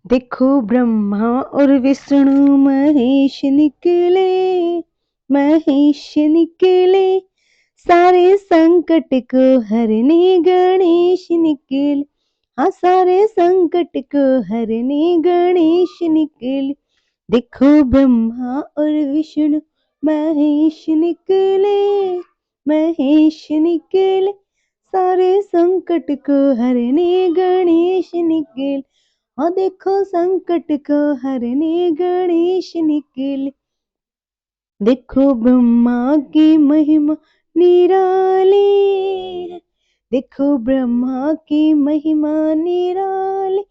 देखो ब्रह्मा और विष्णु महेश निकले, महेश निकले, सारे संकट को हरने गणेश निकले। हाँ, सारे संकट को हरने गणेश निकले। देखो ब्रह्मा और विष्णु महेश निकले, महेश निकले, सारे संकट को हरने गणेश निकले। हाँ, देखो संकट को हरने गणेश निकले। देखो ब्रह्मा की महिमा निराली है, देखो ब्रह्मा की महिमा निराली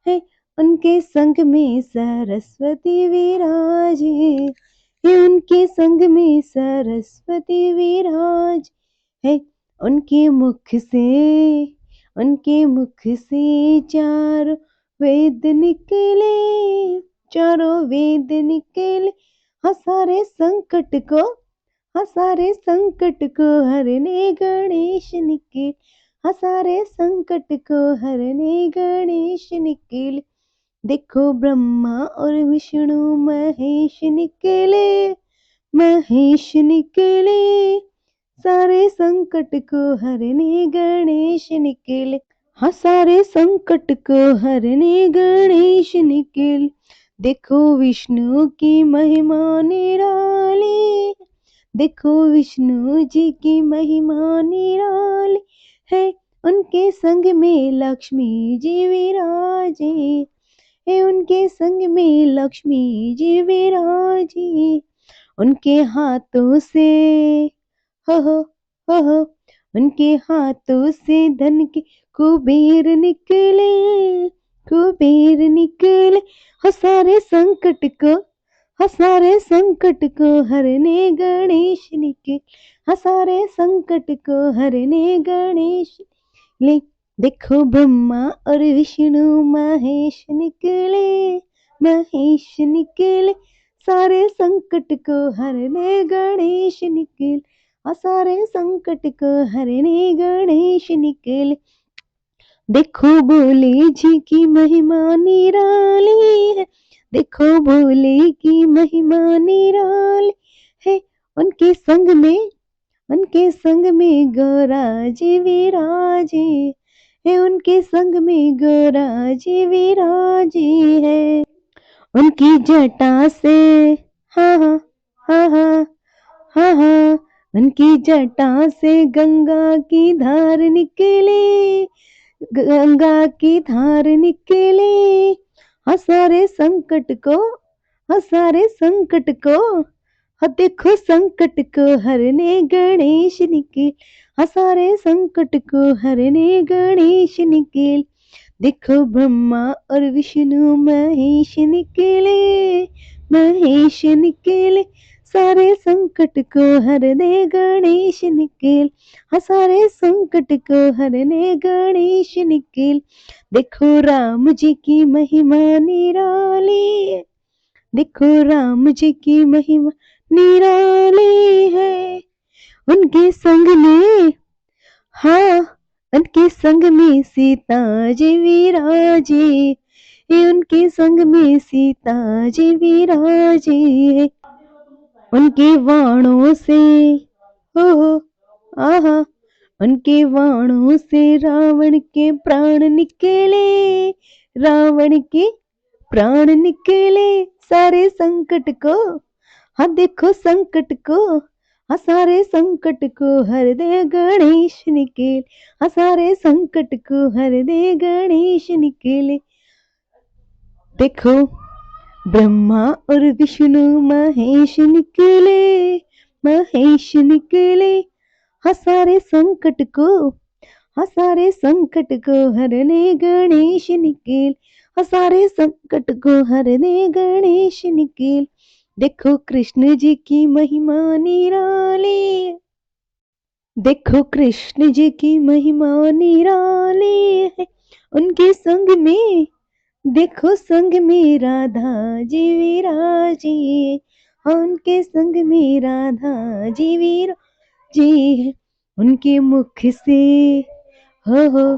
है। उनके संग में सरस्वती विराजे है, उनके संग में सरस्वती विराज है। उनके मुख से, उनके मुख से चारों वेद निकले, चारों वेद निकले। हाँ, सारे संकट को, हाँ, सारे संकट को हरने गणेश निकले। हाँ, सारे संकट को हरने गणेश निकले। देखो ब्रह्मा और विष्णु महेश निकले, महेश निकले, सारे संकट को हरने गणेश निकले। हाँ, सारे संकट को हरने गणेश निकले। देखो विष्णु की महिमा निराली, देखो विष्णु जी की महिमा निराली है। उनके संग में लक्ष्मी जी विराजे है, उनके संग में लक्ष्मी जी विराजे। उनके हाथों से, हो, उनके हाथों से धन के कुबेर निकले, कुबेर निकले। हाँ, सारे संकट को, हाँ, सारे संकट को हरने गणेश निकले। हाँ, सारे संकट को हरने गणेश निकले। देखो ब्रह्मा और विष्णु महेश निकले, महेश निकले, सारे संकट को हरने गणेश निकले। हाँ, सारे संकट को हरने गणेश निकले। देखो भोले जी की महिमा निराली है, देखो भोले की महिमा निराली है। उनके संग में, उनके संग में गौरा जी विराजे है, उनके संग में गौरा जी विराजे है। उनकी जटा से, हाँ हाँ, हाँ हाँ, हाँ हाँ, उनकी जटा से गंगा की धार निकले, गंगा की धार निकले। हाँ, सारे संकट को, हाँ, सारे संकट को, हाँ, देखो संकट को हरने गणेश निकले। हाँ, सारे संकट को हरने गणेश निकले। देखो ब्रह्मा और विष्णु महेश निकले, महेश निकले, सारे संकट को हरने गणेश निकले। हाँ, सारे संकट को हरने गणेश निकले। देखो राम जी की महिमा निराली, देखो राम जी की महिमा निराली है। उनके संग में, हाँ, उनके संग में सीता जी विराजे है, उनके संग में सीता जी विराजे है। उनके वाणों से, हो, आहा, उनके वाणों से रावण के प्राण निकले, रावण के प्राण निकले। सारे संकट को, हाँ, देखो संकट को, हाँ, सारे संकट को हर दे गणेश निकले। हाँ, सारे संकट को हर दे गणेश निकले। देखो ब्रह्मा और विष्णु महेश निकले, महेश निकले, हाँ, सारे संकट को, हाँ, सारे संकट को हरने गणेश निकले। हाँ, सारे संकट को हरने गणेश निकले। देखो कृष्ण जी की महिमा निराली, देखो कृष्ण जी की महिमा निराली है। उनके संग में, देखो संग में राधा जी विराजी, हाँ, उनके संग में राधा जी विराजी है। उनके मुख से, हो,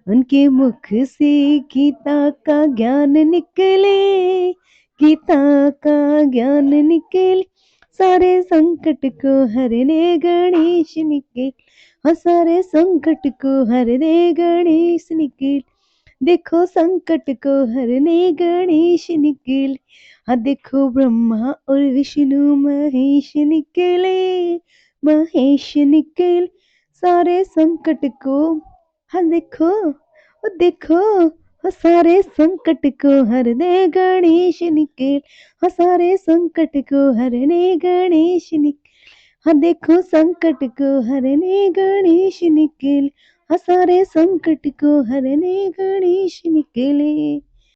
उनके मुख से गीता का ज्ञान निकले, गीता का ज्ञान निकले, सारे संकट को हरने गणेश निकले, हाँ सारे संकट को हरने गणेश निकले, देखो संकट को हरने गणेश निकले, हाँ देखो ब्रह्मा और विष्णु महेश निकले, महेश निकले, सारे संकट को, हाँ देखो, ओ देखो, हाँ सारे संकट को हरने गणेश निकले, हाँ सारे संकट को हरने गणेश निकले, हाँ देखो संकट को हरने गणेश निकले, हाँ सारे संकट को हरने गणेश निकले।